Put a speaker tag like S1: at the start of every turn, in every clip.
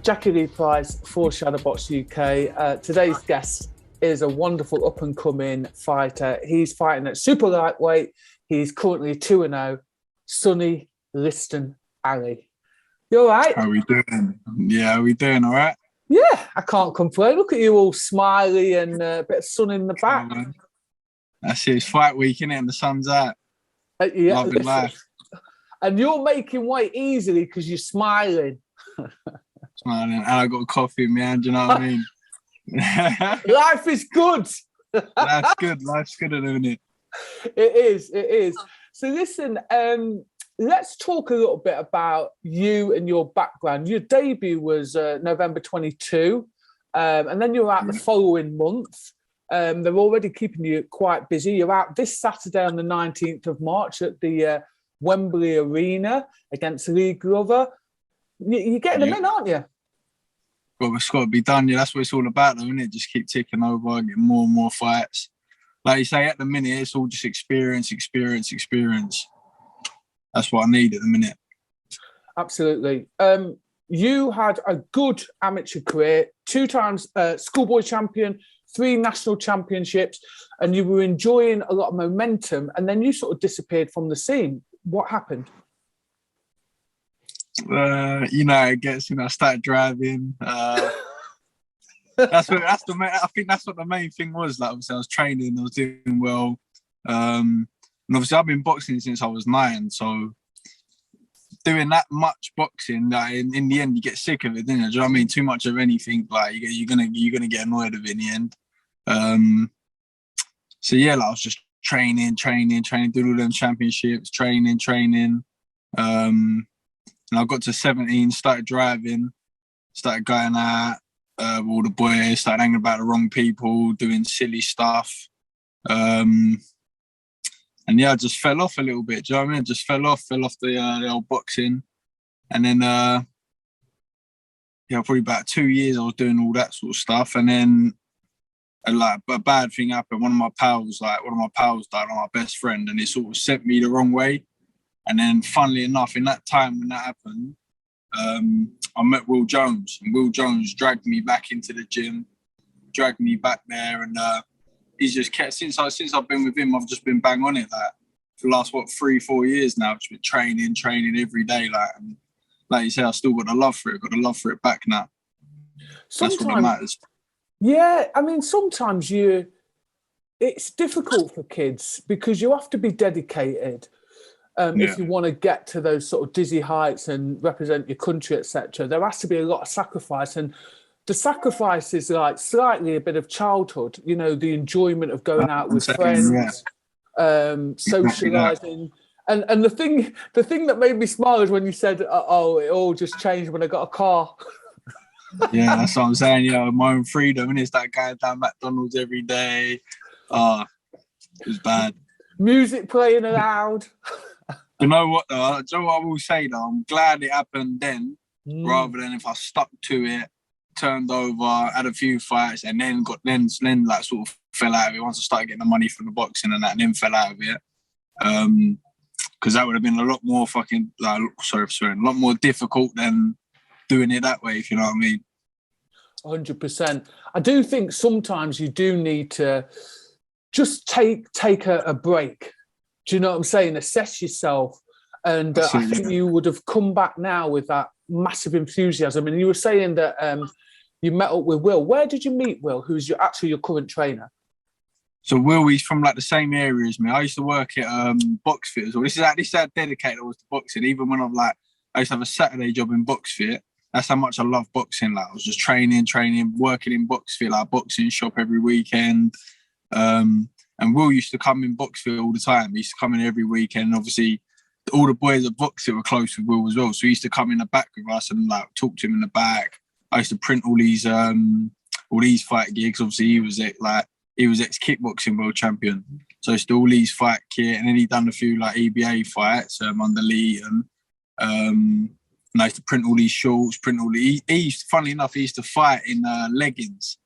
S1: Jackie Lee Price for Shadowbox UK. Today's guest is a wonderful up-and-coming fighter. He's fighting at super lightweight. He's currently 2-0. Sonny Liston Ali. You all right?
S2: How are we doing? Yeah, are we doing all right?
S1: Yeah, I can't complain. Look at you all smiley and a bit of sun in the back.
S2: That's it. It's fight week, innit? And the sun's out.
S1: Yeah,
S2: loving life.
S1: And you're making weight easily because you're smiling.
S2: Smiling. And I got a coffee in my hand, do you know what I mean?
S1: Life is good.
S2: Life's good. Life's good, isn't it?
S1: It is. It is. So listen, let's talk a little bit about you and your background. Your debut was November 22, and then you're out the following month. They're already keeping you quite busy. You're out this Saturday on the 19th of March at the Wembley Arena against Lee Glover. You're getting them in, aren't you?
S2: Well, it's got to be done. Yeah, that's what it's all about, though, isn't it? Just keep ticking over, get more and more fights. Like you say, at the minute, it's all just experience. That's what I need at the minute.
S1: Absolutely. You had a good amateur career, 2 times schoolboy champion, 3 national championships, and you were enjoying a lot of momentum, and then you sort of disappeared from the scene. What happened?
S2: It gets, I started driving. I think that's what the main thing was. Like, obviously, I was training, I was doing well. And obviously, I've been boxing since I was 9. So doing that much boxing, like, in the end, you get sick of it, don't you? Do you know what I mean? Too much of anything, like you're gonna get annoyed of it in the end. So yeah, like, I was just training, doing all them championships, training. And I got to 17, started driving, started going out with all the boys, started hanging about the wrong people, doing silly stuff. And yeah, I just fell off a little bit. Do you know what I mean? Just fell off the old boxing. And then, probably about 2 years I was doing all that sort of stuff. And then, like, a bad thing happened. One of my pals died, my best friend, and it sort of sent me the wrong way. And then, funnily enough, in that time when that happened, I met Will Jones. And Will Jones dragged me back into the gym, dragged me back there, and he's just kept, since I've been with him, I've just been bang on it, like, for the last 3-4 years now. I've just been training every day, like, and like you say, I've still got a love for it back now. That's what matters.
S1: Yeah, I mean, sometimes it's difficult for kids because you have to be dedicated if you want to get to those sort of dizzy heights and represent your country, etc. There has to be a lot of sacrifice, and the sacrifice is like slightly a bit of childhood, the enjoyment of going out with friends, socialising. And the thing that made me smile is when you said, it all just changed when I got a car.
S2: Yeah, that's what I'm saying. Yeah, my own freedom. And it's that guy down McDonald's every day. It was bad.
S1: Music playing loud.
S2: You know what, though? Do you know what I will say, though? I'm glad it happened then, rather than if I stuck to it, turned over, had a few fights, and then like sort of fell out of it once I started getting the money from the boxing and that, and then fell out of it. Because that would have been a lot more a lot more difficult than doing it that way, if you know what I mean.
S1: 100%. I do think sometimes you do need to just take a break. Do you know what I'm saying? Assess yourself. And I think you would have come back now with that massive enthusiasm. And you were saying that you met up with Will. Where did you meet Will, who's your current trainer?
S2: So Will, he's from like the same area as me. I used to work at Boxfit as well. This is how dedicated I was to boxing. Even when I used to have a Saturday job in Boxfit. That's how much I love boxing. Like, I was just training, working in Boxfit, like boxing shop every weekend. And Will used to come in Boxfit all the time. He used to come in every weekend. Obviously, all the boys at Boxfit were close with Will as well. So he used to come in the back with us and like talk to him in the back. I used to print all these fight gigs. Obviously, he was ex-kickboxing world champion. So it's all these fight kit. And then he done a few like EBA fights under Lee. And I used to print all these shorts, funnily enough, he used to fight in leggings.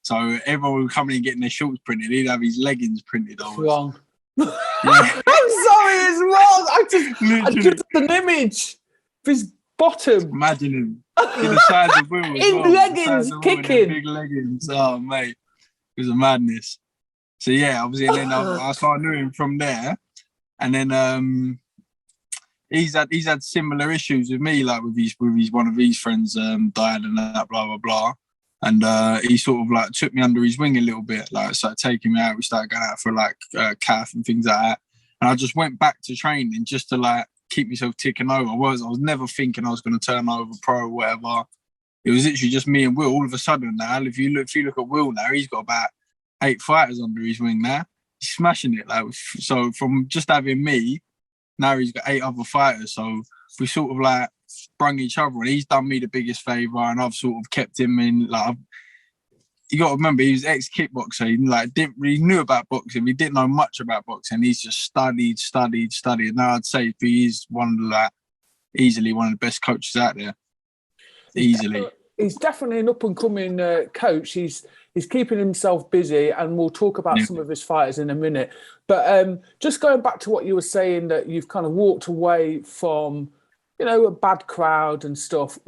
S2: So everyone would come in and getting their shorts printed. He'd have his leggings printed.
S1: Wrong. Yeah. I'm sorry, it's wrong. I just had an image of his Bottom.
S2: Imagine him. In the size of Will as
S1: In
S2: well.
S1: leggings, kicking.
S2: Big leggings. Oh, mate. It was a madness. So, yeah, obviously, and then I started knowing him from there. And then he's had similar issues with me, like with his one of his friends died and that, blah, blah, blah. And he sort of like took me under his wing a little bit, like started taking me out. We started going out for like calf and things like that. And I just went back to training just to like keep myself ticking over. I was never thinking I was going to turn over pro or whatever. It was literally just me and Will. All of a sudden now, if you look at Will now, he's got about 8 fighters under his wing now. He's smashing it. Like, so from just having me, now he's got 8 other fighters. So we sort of like sprung each other, and he's done me the biggest favour, and I've sort of kept him in. Like, you got to remember, he was ex-kickboxer. He knew about boxing. He didn't know much about boxing. He's just studied. Now I'd say he's easily one of the best coaches out there. Easily.
S1: He's definitely an up-and-coming coach. He's keeping himself busy, and we'll talk about some of his fighters in a minute. But just going back to what you were saying, that you've kind of walked away from, a bad crowd and stuff.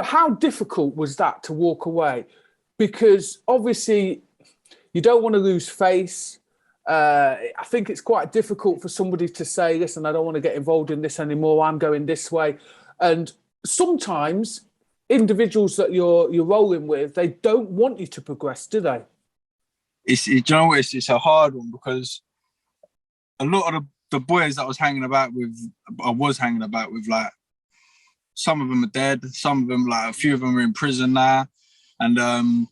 S1: How difficult was that to walk away? Because obviously you don't want to lose face. I think it's quite difficult for somebody to say, listen, I don't want to get involved in this anymore. I'm going this way. And sometimes individuals that you're rolling with, they don't want you to progress, do they?
S2: It's a hard one, because a lot of the boys that I was hanging about with, like, some of them are dead, some of them, like, a few of them are in prison now, and I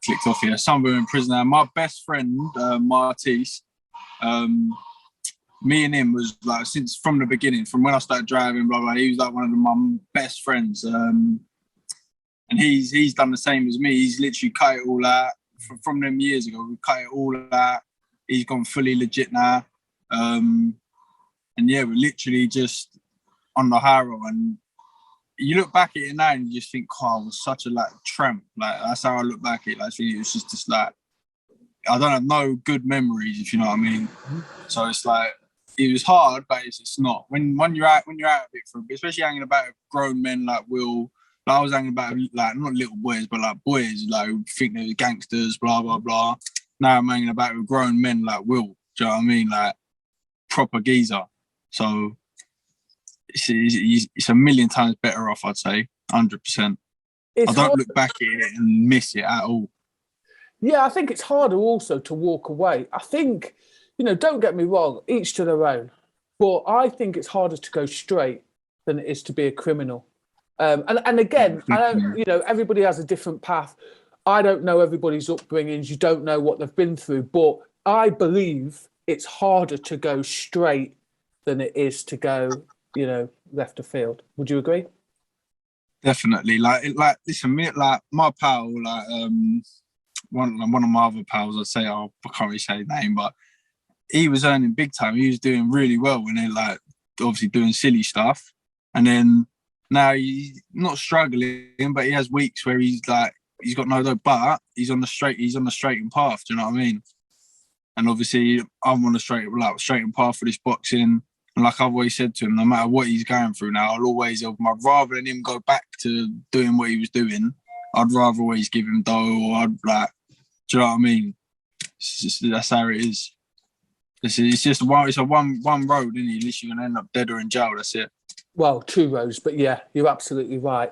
S2: clicked off here. Some of them are in prison now. My best friend, Martis, me and him was like, since from the beginning, from when I started driving, blah blah. He was like one of my best friends, and he's done the same as me. He's literally cut it all out from them years ago. We cut it all out. He's gone fully legit now, and yeah, we're literally just on the high road. And you look back at it now and you just think, oh, I was such a tramp. Like, that's how I look back at it. Like, it was just like, I don't have no good memories, if you know what I mean. So it's like, it was hard, but it's not. When you're out of it for a bit, especially hanging about with grown men like Will. Like, I was hanging about like, not little boys, but like boys like who think they're gangsters, blah blah blah. Now I'm hanging about with grown men like Will. Do you know what I mean? Like, proper geezer. So it's a million times better off, I'd say, 100%. I don't look back at it and miss it at all.
S1: Yeah, I think it's harder also to walk away. I think, don't get me wrong, each to their own. But I think it's harder to go straight than it is to be a criminal. And again, I don't, everybody has a different path. I don't know everybody's upbringings. You don't know what they've been through. But I believe it's harder to go straight than it is to go, left of field. Would you agree?
S2: Definitely. Like listen, like my pal, like one of my other pals, I'd say, I can't really say his name, but he was earning big time. He was doing really well when they're like obviously doing silly stuff. And then now he's not struggling, but he has weeks where he's got no, but he's on the straight path. Do you know what I mean? And obviously I'm on the straight path for this boxing. And like I've always said to him, no matter what he's going through now, I'll always help him. Rather than him go back to doing what he was doing, I'd rather always give him dough, or I'd do you know what I mean? That's how it is. It's just one road, isn't it? At least you're gonna end up dead or in jail. That's it.
S1: Well, 2 roads, but yeah, you're absolutely right.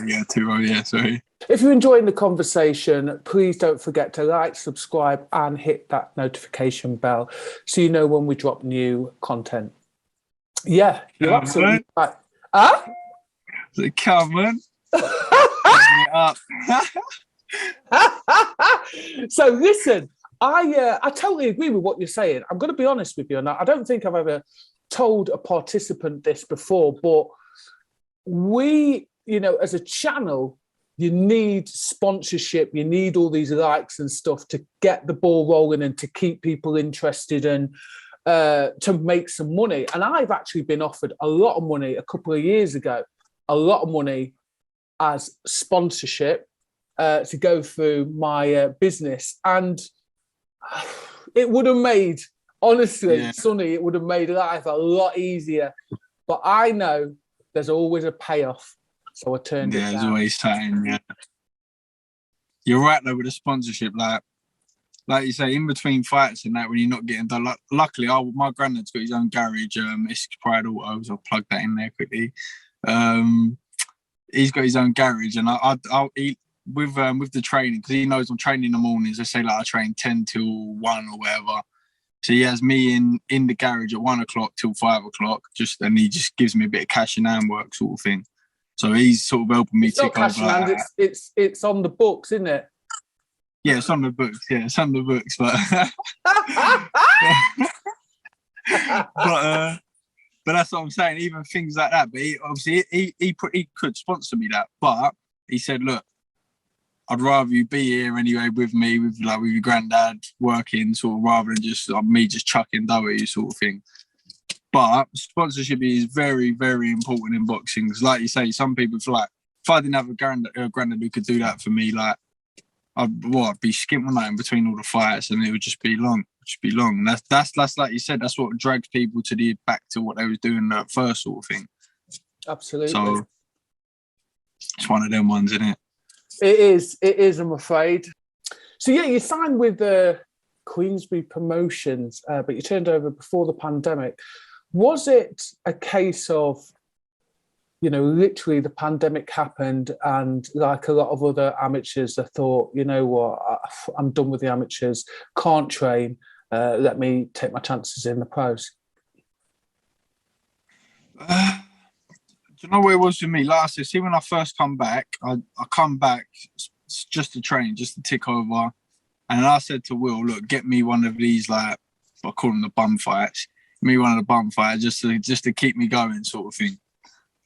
S2: Yeah, 2 roads. Yeah, sorry.
S1: If you're enjoying the conversation, please don't forget to like, subscribe, and hit that notification bell so you know when we drop new content. Yeah, you're absolutely right. Huh?
S2: Come on. It up.
S1: So listen, I totally agree with what you're saying. I'm going to be honest with you, and I don't think I've ever told a participant this before, but we, as a channel, you need sponsorship, you need all these likes and stuff to get the ball rolling and to keep people interested and to make some money. And I've actually been offered a lot of money a couple of years ago, a lot of money as sponsorship to go through my business. And it would have made Honestly,
S2: Yeah.
S1: Sonny, it would have made life a lot easier. But I know there's always a payoff. So I turned it
S2: Yeah, there's
S1: down.
S2: always something, yeah. You're right though with the sponsorship, like you say, in between fights and that, when you're not getting done. Luckily, my granddad's got his own garage, it's Pride Auto, so I'll plug that in there quickly. He's got his own garage, and I'll eat with the training, because he knows I'm training in the mornings. I say like I train 10 till 1 or whatever. So he has me in the garage at 1 o'clock till 5 o'clock, and he just gives me a bit of cash in hand work sort of thing. So he's sort of helping me
S1: it's not
S2: tick over.
S1: Cash in hand, it's on the books, isn't it?
S2: Yeah, it's on the books. Yeah, it's on the books, but but that's what I'm saying. Even things like that. But he could sponsor me that, but he said, look, I'd rather you be here anyway with me, with your granddad working, sort of, rather than just me just chucking dough at you, sort of thing. But sponsorship is very, very important in boxing. Because, like you say, some people feel like, if I didn't have a granddad who could do that for me, like, I'd be skimping that in between all the fights, and it would just be long. And that's like you said, that's what drags people back to what they was doing at first, sort of thing.
S1: Absolutely.
S2: So it's one of them ones, isn't it?
S1: It is, I'm afraid. So yeah, you signed with Queensbury Promotions, but you turned over before the pandemic. Was it a case of, literally the pandemic happened, and like a lot of other amateurs, I thought, you know what, I'm done with the amateurs, can't train, let me take my chances in the pros?
S2: Do you know what it was with me? Like I said, see, when I first come back, I come back just to train, just to tick over. And I said to Will, look, get me one of these, like, I call them the bum fights. Me one of the bum fights, just to keep me going, sort of thing.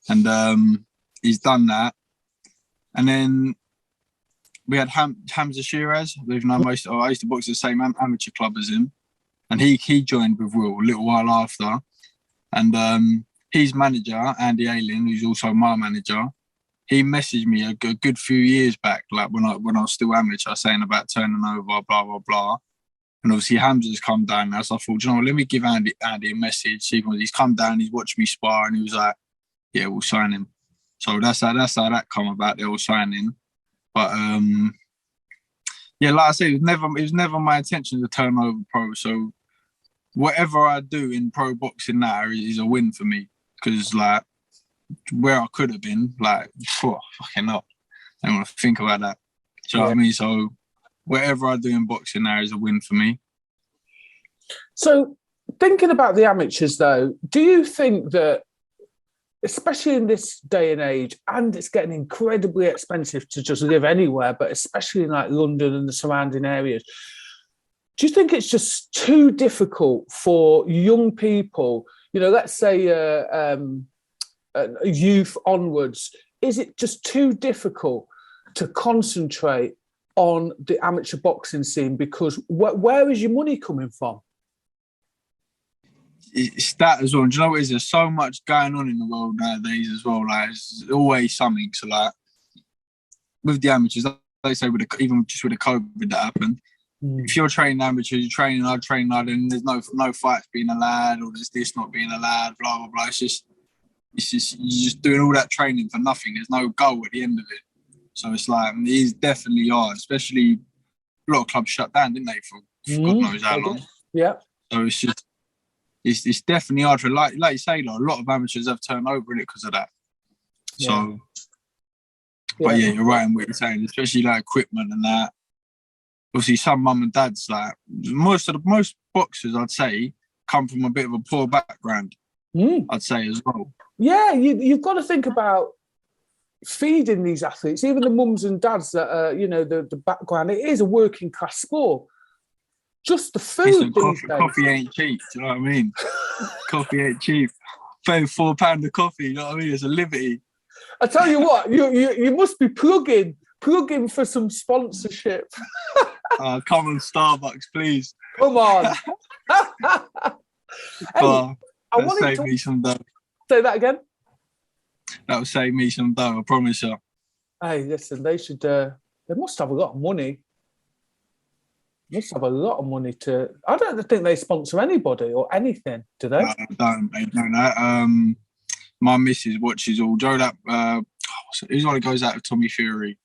S2: And he's done that. And then we had Hamza Shiraz. I used to box at the same amateur club as him. And he joined with Will a little while after. And his manager, Andy Ayling, who's also my manager, he messaged me a good few years back, like when I was still amateur, saying about turning over, blah, blah, blah. And obviously Hamza's come down now, so I thought, let me give Andy a message. See, he's come down, he's watched me spar, and he was like, yeah, we'll sign him. So that's how that come about, they all signing. But yeah, like I said, it was never my intention to turn over pro. So whatever I do in pro boxing now is a win for me. Because, like, where I could have been, like, fucking up. I don't want to think about that. Do you know what I mean? So, whatever I do in boxing now is a win for me.
S1: So, thinking about the amateurs, though, do you think that, especially in this day and age, and it's getting incredibly expensive to just live anywhere, but especially in, like, London and the surrounding areas, do you think it's just too difficult for young people, let's say youth onwards, is it just too difficult to concentrate on the amateur boxing scene? Because where is your money coming from?
S2: It's that as well. Do you know what it is? There's so much going on in the world nowadays as well. Like, it's always something. So, like, with the amateurs, they say even just with the COVID that happened, if you're training amateurs, you're training hard, and there's no fights being allowed, or there's this not being allowed, blah, blah, blah. It's just you're just doing all that training for nothing. There's no goal at the end of it. So it's like, it is definitely hard, especially a lot of clubs shut down, didn't they, for God knows how long.
S1: Yeah. So
S2: it's just, it's definitely hard for, like you say, a lot of amateurs have turned over in it because of that. Yeah. So, but yeah, you're right in what you're saying, especially like equipment and that. Obviously, some mum and dads, like most boxers, I'd say, come from a bit of a poor background. I'd say as well.
S1: Yeah, you've got to think about feeding these athletes, even the mums and dads that are, the background. It is a working class sport. Just the food these days.
S2: Coffee ain't cheap. Do you know what I mean? Coffee ain't cheap. Paying £4 a coffee. You know what I mean? It's a liberty.
S1: I tell you what, you must be plugging for some sponsorship.
S2: Come on, Starbucks, please.
S1: Come on.
S2: Hey, I wanted to save me some dough.
S1: Say that again.
S2: That will save me some dough, I promise you.
S1: Hey, listen, they must have a lot of money. Must have a lot of money to. I don't think they sponsor anybody or anything, do they?
S2: They don't that. My missus watches all Joe that who's the one that goes out with Tommy Fury?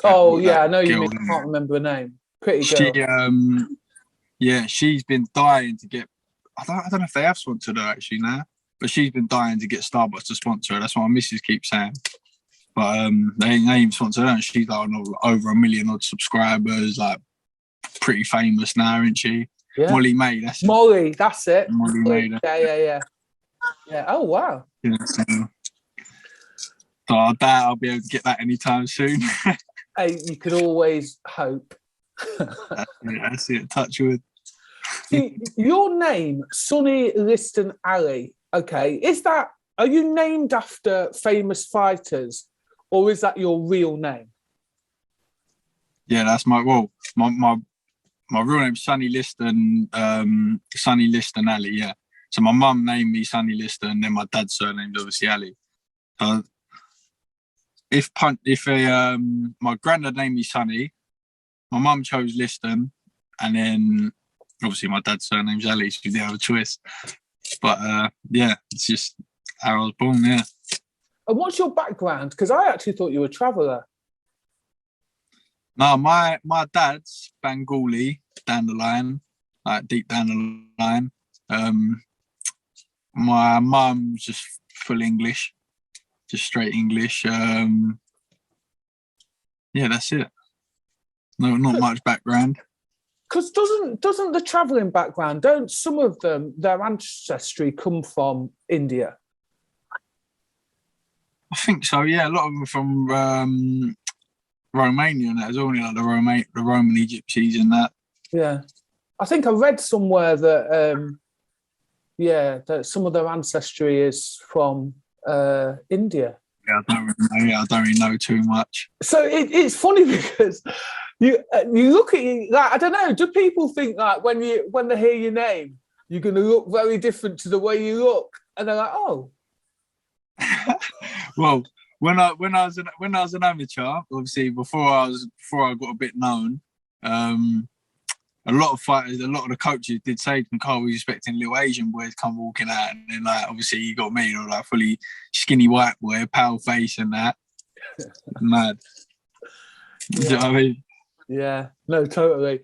S1: Oh yeah, I know you mean. I can't remember her name. Pretty girl.
S2: She yeah, she's been dying to get. I don't know if they have sponsored her actually now, but she's been dying to get Starbucks to sponsor her. That's what my missus keeps saying. But they ain't sponsored her, and she's like over 1 million odd subscribers, like pretty famous now, isn't she? Yeah. Molly May, that's it.
S1: Molly, that's it.
S2: Molly May.
S1: Yeah. Oh wow. Yeah,
S2: so I doubt I'll be able to get that anytime soon.
S1: Hey, you could always hope.
S2: That's it. Touch wood.
S1: See, your name, Sonny Liston Ali. Okay, are you named after famous fighters, or is that your real name?
S2: Yeah, that's my real name's Sonny Liston Ali. Yeah. So my mum named me Sonny Liston, and then my dad's surname's obviously Ali. If my granddad named me Sonny, my mum chose Liston, and then obviously my dad's surname's Ali, so we didn't have a choice. But yeah, it's just how I was born. Yeah.
S1: And what's your background? Because I actually thought you were a traveller.
S2: No, my dad's Bengali down the line, like deep down the line. My mum's just full English, just straight English. Yeah, that's it. No, not much background.
S1: Because doesn't the travelling background, don't some of them, their ancestry come from India?
S2: I think so, yeah. A lot of them from Romania and that. There's only like the Roman Egyptians and that.
S1: Yeah. I think I read somewhere that, that some of their ancestry is from India.
S2: Yeah, I don't really know too much.
S1: So it's funny because you look at you like, I don't know. Do people think like when they hear your name, you're going to look very different to the way you look, and they're like, oh.
S2: Well, when I was an amateur, obviously before I got a bit known, a lot of the coaches did say to me, "Carl, we were expecting little Asian boys to come walking out," and then like obviously you got me, like fully skinny white boy, pale face and that. Mad.
S1: Yeah.
S2: Do you know what I mean?
S1: Yeah, no, totally.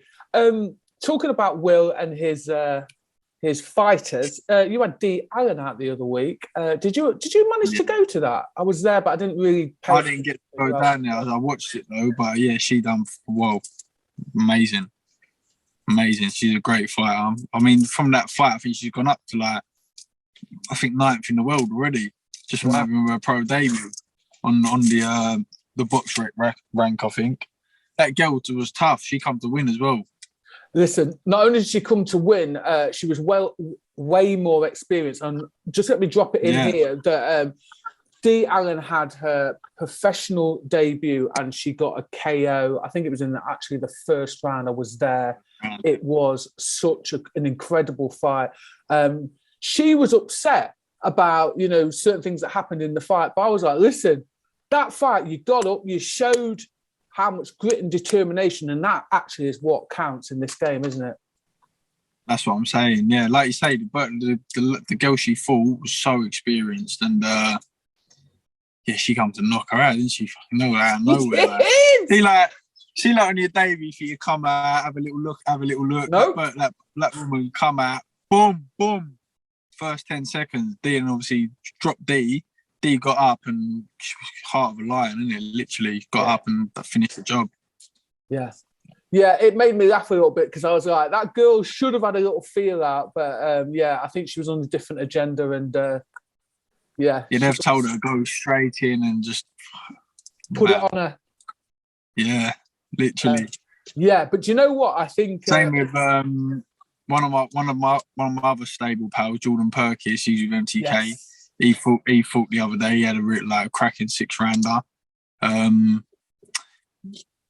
S1: Talking about Will and his fighters, you had Dee Allen out the other week. Did you manage to go to that? I was there, but I didn't really.
S2: I didn't get to go down there. I watched it though, but yeah, she done well. Amazing. She's a great fighter. I mean, from that fight, I think she's gone up to like, I think 9th in the world already, just from having her pro debut on the Boxruk rank. I think that girl was tough. She come to win as well.
S1: Listen, not only did she come to win, she was way more experienced. And just let me drop it in here that Dee Allen had her professional debut and she got a KO. I think it was in actually the first round. I was there. It was such an incredible fight. She was upset about, certain things that happened in the fight. But I was like, listen, that fight, you got up, you showed how much grit and determination, and that actually is what counts in this game, isn't it?
S2: That's what I'm saying. Yeah, like you say, the girl she fought was so experienced, and she come to knock her out, didn't she? Fucking know out of nowhere. She like on your debut for you come out, have a little look.
S1: Nope.
S2: That woman come out, boom, boom. First 10 seconds, Dee and obviously dropped Dee. Dee got up and she was heart of a lion, isn't it? Literally got up and finished the job.
S1: Yeah. Yeah, it made me laugh a little bit because I was like, that girl should have had a little feel out. But I think she was on a different agenda and
S2: You'd have told her to go straight in and just
S1: put it on her.
S2: Yeah, literally.
S1: But you know what? I think
S2: same with one of my other stable pals, Jordan Perkins. He's with MTK. Yes. He fought the other day. He had a cracking 6-rounder.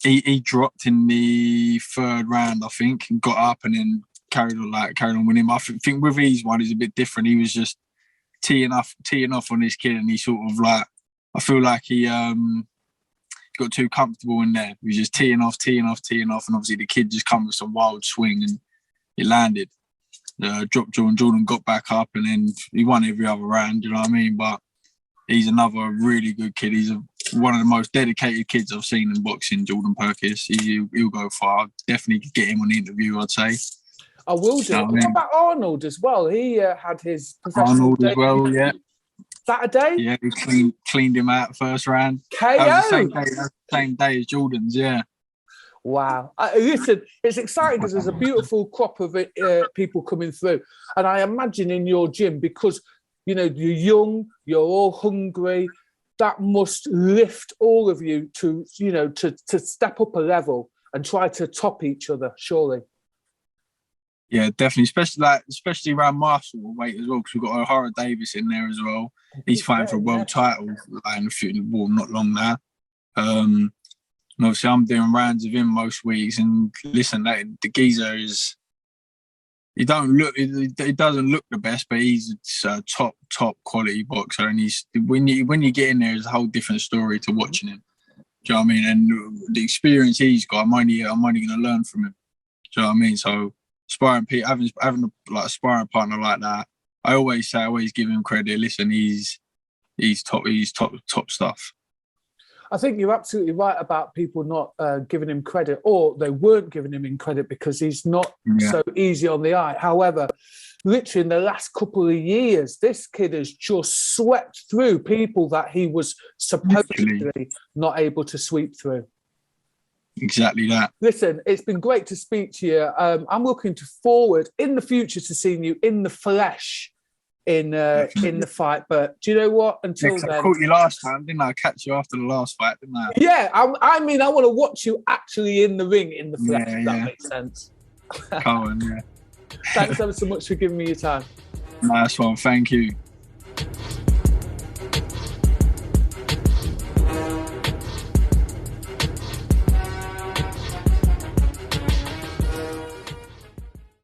S2: He dropped in the 3rd round, I think, and got up and then carried on winning. I think with his one, he's a bit different. He was just teeing off on this kid, and he sort of I feel like he got got too comfortable in there. He was just teeing off, and obviously the kid just come with some wild swing and it landed. Dropped Jordan got back up, and then he won every other round, you know what I mean? But he's another really good kid. He's one of the most dedicated kids I've seen in boxing, Jordan Perkis. He'll go far. I'll definitely get him on the interview, I'd say.
S1: I will do. What about Arnold as well? He had his professional
S2: Arnold as well, yeah.
S1: Saturday?
S2: Yeah, he cleaned him out first round.
S1: KO!
S2: That was the same day as Jordan's, yeah.
S1: Wow. Listen, it's exciting because there's a beautiful crop of people coming through. And I imagine in your gym, because, you know, you're young, you're all hungry, that must lift all of you to, you know, to step up a level and try to top each other, surely.
S2: Yeah, definitely, especially around my sort of weight as well, because we've got O'Hara Davis in there as well. He's fighting for a world title in a few, well, not long now. And obviously, I'm doing rounds of him most weeks. And listen, the geezer is, he doesn't look the best, but he's a top quality boxer. And he's when you get in there, it's a whole different story to watching him. Do you know what I mean? And the experience he's got, I'm only going to learn from him. Do you know what I mean? So having a sparring partner like that, I always give him credit. Listen, he's top stuff.
S1: I think you're absolutely right about people not giving him credit, or they weren't giving him credit because he's not so easy on the eye. However, literally in the last couple of years, this kid has just swept through people that he was supposedly not able to sweep through. Exactly that. Listen, it's been great to speak to you. I'm looking forward in the future to seeing you in the flesh in the fight. But do you know what? Until then, I caught you last time, didn't I? I catch you after the last fight, didn't I? Yeah, I mean, I want to watch you actually in the ring in the flesh. If that makes sense. Come on, yeah. Thanks ever so much for giving me your time. Nice one. Thank you.